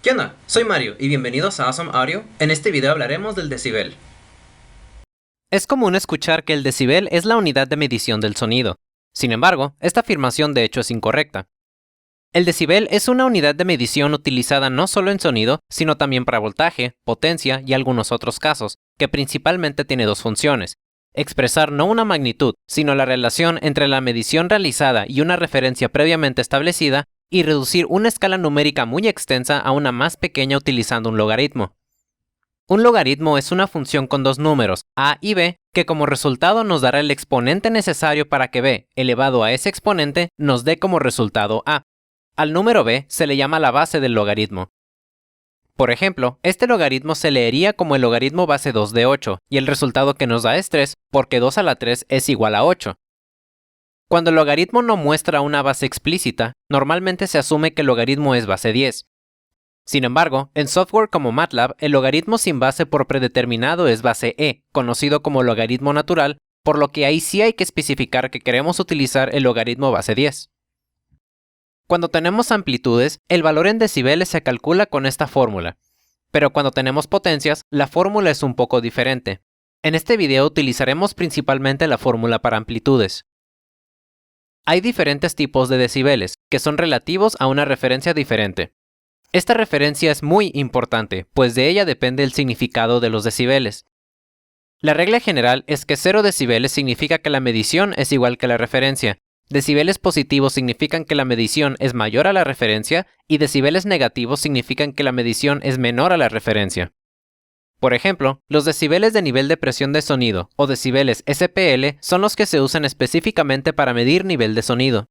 ¿Qué onda? Soy Mario y bienvenidos a Awesome Audio. En este video hablaremos del decibel. Es común escuchar que el decibel es la unidad de medición del sonido. Sin embargo, esta afirmación de hecho es incorrecta. El decibel es una unidad de medición utilizada no solo en sonido, sino también para voltaje, potencia y algunos otros casos, que principalmente tiene dos funciones: expresar no una magnitud, sino la relación entre la medición realizada y una referencia previamente establecida, y reducir una escala numérica muy extensa a una más pequeña utilizando un logaritmo. Un logaritmo es una función con dos números, a y b, que como resultado nos dará el exponente necesario para que b, elevado a ese exponente, nos dé como resultado a. Al número b se le llama la base del logaritmo. Por ejemplo, este logaritmo se leería como el logaritmo base 2 de 8, y el resultado que nos da es 3, porque 2 a la 3 es igual a 8. Cuando el logaritmo no muestra una base explícita, normalmente se asume que el logaritmo es base 10. Sin embargo, en software como MATLAB, el logaritmo sin base por predeterminado es base e, conocido como logaritmo natural, por lo que ahí sí hay que especificar que queremos utilizar el logaritmo base 10. Cuando tenemos amplitudes, el valor en decibeles se calcula con esta fórmula, pero cuando tenemos potencias, la fórmula es un poco diferente. En este video utilizaremos principalmente la fórmula para amplitudes. Hay diferentes tipos de decibeles, que son relativos a una referencia diferente. Esta referencia es muy importante, pues de ella depende el significado de los decibeles. La regla general es que 0 decibeles significa que la medición es igual que la referencia, decibeles positivos significan que la medición es mayor a la referencia y decibeles negativos significan que la medición es menor a la referencia. Por ejemplo, los decibeles de nivel de presión de sonido, o decibeles SPL, son los que se usan específicamente para medir nivel de sonido.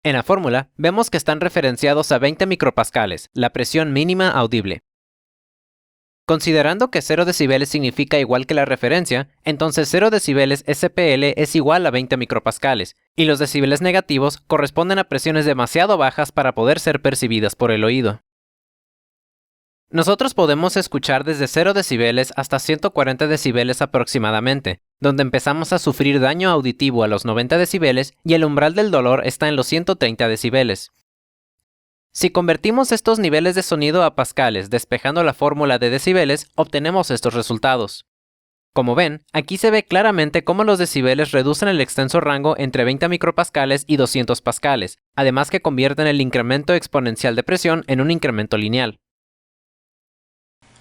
En la fórmula, vemos que están referenciados a 20 micropascales, la presión mínima audible. Considerando que 0 decibeles significa igual que la referencia, entonces 0 decibeles SPL es igual a 20 micropascales, y los decibeles negativos corresponden a presiones demasiado bajas para poder ser percibidas por el oído. Nosotros podemos escuchar desde 0 decibeles hasta 140 decibeles aproximadamente, donde empezamos a sufrir daño auditivo a los 90 decibeles y el umbral del dolor está en los 130 decibeles. Si convertimos estos niveles de sonido a pascales despejando la fórmula de decibeles, obtenemos estos resultados. Como ven, aquí se ve claramente cómo los decibeles reducen el extenso rango entre 20 micropascales y 200 pascales, además que convierten el incremento exponencial de presión en un incremento lineal.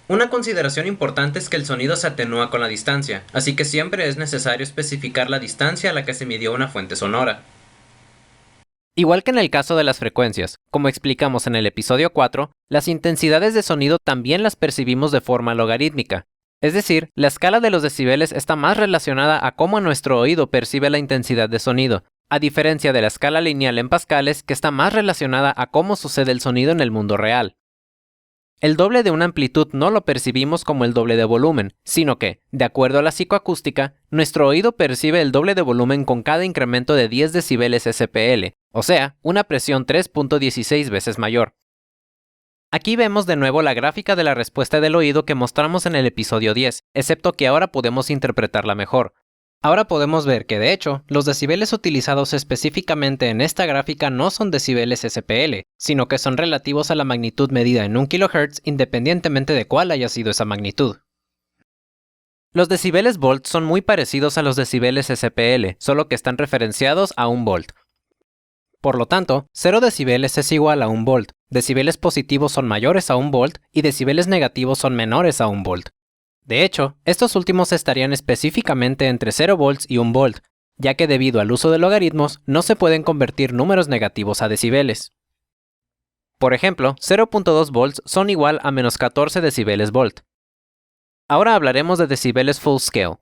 Una consideración importante es que el sonido se atenúa con la distancia, así que siempre es necesario especificar la distancia a la que se midió una fuente sonora. Igual que en el caso de las frecuencias, como explicamos en el episodio 4, las intensidades de sonido también las percibimos de forma logarítmica. Es decir, la escala de los decibeles está más relacionada a cómo nuestro oído percibe la intensidad de sonido, a diferencia de la escala lineal en pascales que está más relacionada a cómo sucede el sonido en el mundo real. El doble de una amplitud no lo percibimos como el doble de volumen, sino que, de acuerdo a la psicoacústica, nuestro oído percibe el doble de volumen con cada incremento de 10 decibeles SPL, o sea, una presión 3.16 veces mayor. Aquí vemos de nuevo la gráfica de la respuesta del oído que mostramos en el episodio 10, excepto que ahora podemos interpretarla mejor. Ahora podemos ver que, de hecho, los decibeles utilizados específicamente en esta gráfica no son decibeles SPL, sino que son relativos a la magnitud medida en 1 kHz independientemente de cuál haya sido esa magnitud. Los decibeles volt son muy parecidos a los decibeles SPL, solo que están referenciados a 1 volt. Por lo tanto, 0 decibeles es igual a 1 volt, decibeles positivos son mayores a 1 volt y decibeles negativos son menores a 1 volt. De hecho, estos últimos estarían específicamente entre 0 volts y 1 volt, ya que debido al uso de logaritmos no se pueden convertir números negativos a decibeles. Por ejemplo, 0.2 volts son igual a menos 14 decibeles volt. Ahora hablaremos de decibeles full scale.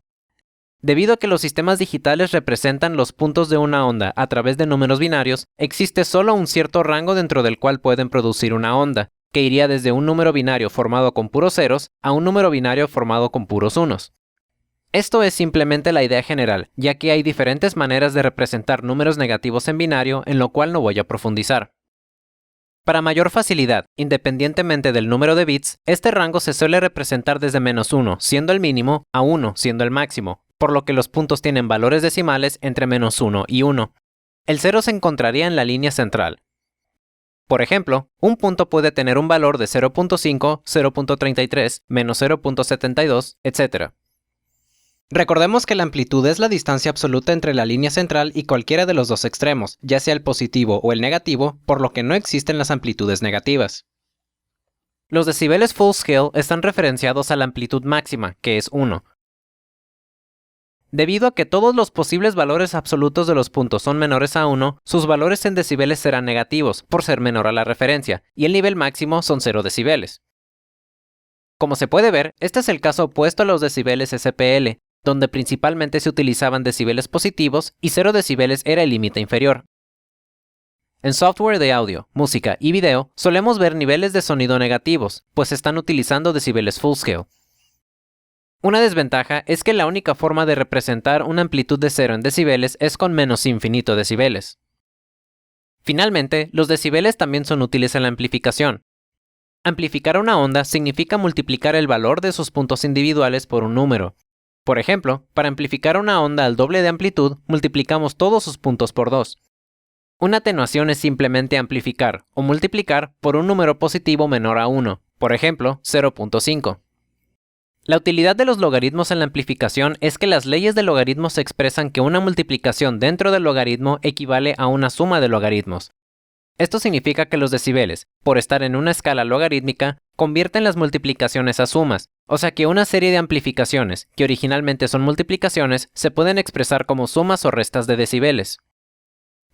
Debido a que los sistemas digitales representan los puntos de una onda a través de números binarios, existe solo un cierto rango dentro del cual pueden producir una onda, que iría desde un número binario formado con puros ceros a un número binario formado con puros unos. Esto es simplemente la idea general, ya que hay diferentes maneras de representar números negativos en binario, en lo cual no voy a profundizar. Para mayor facilidad, independientemente del número de bits, este rango se suele representar desde -1, siendo el mínimo, a 1, siendo el máximo, por lo que los puntos tienen valores decimales entre -1 y 1. El 0 se encontraría en la línea central. Por ejemplo, un punto puede tener un valor de 0.5, 0.33, menos 0.72, etc. Recordemos que la amplitud es la distancia absoluta entre la línea central y cualquiera de los dos extremos, ya sea el positivo o el negativo, por lo que no existen las amplitudes negativas. Los decibeles full scale están referenciados a la amplitud máxima, que es 1. Debido a que todos los posibles valores absolutos de los puntos son menores a 1, sus valores en decibeles serán negativos, por ser menor a la referencia, y el nivel máximo son 0 decibeles. Como se puede ver, este es el caso opuesto a los decibeles SPL, donde principalmente se utilizaban decibeles positivos y 0 decibeles era el límite inferior. En software de audio, música y video, solemos ver niveles de sonido negativos, pues están utilizando decibeles full scale. Una desventaja es que la única forma de representar una amplitud de 0 en decibeles es con menos infinito decibeles. Finalmente, los decibeles también son útiles en la amplificación. Amplificar una onda significa multiplicar el valor de sus puntos individuales por un número. Por ejemplo, para amplificar una onda al doble de amplitud, multiplicamos todos sus puntos por 2. Una atenuación es simplemente amplificar o multiplicar por un número positivo menor a 1, por ejemplo, 0.5. La utilidad de los logaritmos en la amplificación es que las leyes de logaritmos expresan que una multiplicación dentro del logaritmo equivale a una suma de logaritmos. Esto significa que los decibeles, por estar en una escala logarítmica, convierten las multiplicaciones a sumas, o sea que una serie de amplificaciones, que originalmente son multiplicaciones, se pueden expresar como sumas o restas de decibeles.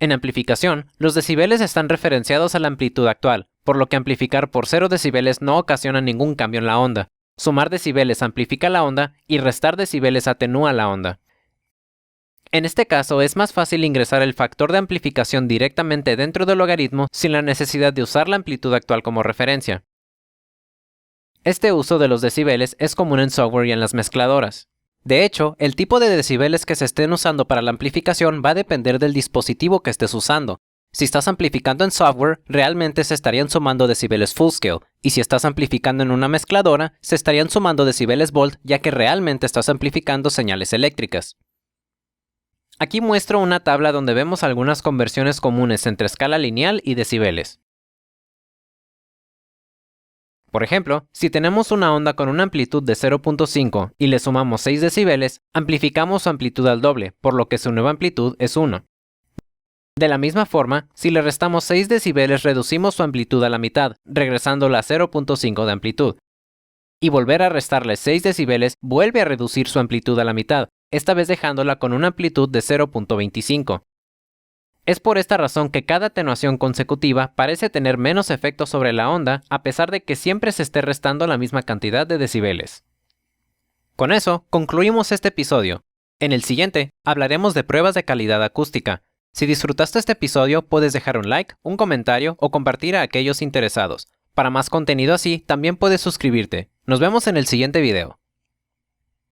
En amplificación, los decibeles están referenciados a la amplitud actual, por lo que amplificar por 0 decibeles no ocasiona ningún cambio en la onda. Sumar decibeles amplifica la onda y restar decibeles atenúa la onda. En este caso es más fácil ingresar el factor de amplificación directamente dentro del logaritmo sin la necesidad de usar la amplitud actual como referencia. Este uso de los decibeles es común en software y en las mezcladoras. De hecho, el tipo de decibeles que se estén usando para la amplificación va a depender del dispositivo que estés usando. Si estás amplificando en software, realmente se estarían sumando decibeles full scale, y si estás amplificando en una mezcladora, se estarían sumando decibeles volt, ya que realmente estás amplificando señales eléctricas. Aquí muestro una tabla donde vemos algunas conversiones comunes entre escala lineal y decibeles. Por ejemplo, si tenemos una onda con una amplitud de 0.5 y le sumamos 6 decibeles, amplificamos su amplitud al doble, por lo que su nueva amplitud es 1. De la misma forma, si le restamos 6 decibeles reducimos su amplitud a la mitad, regresándola a 0.5 de amplitud. Y volver a restarle 6 decibeles vuelve a reducir su amplitud a la mitad, esta vez dejándola con una amplitud de 0.25. Es por esta razón que cada atenuación consecutiva parece tener menos efecto sobre la onda, a pesar de que siempre se esté restando la misma cantidad de decibeles. Con eso, concluimos este episodio. En el siguiente, hablaremos de pruebas de calidad acústica. Si disfrutaste este episodio, puedes dejar un like, un comentario o compartir a aquellos interesados. Para más contenido así, también puedes suscribirte. Nos vemos en el siguiente video.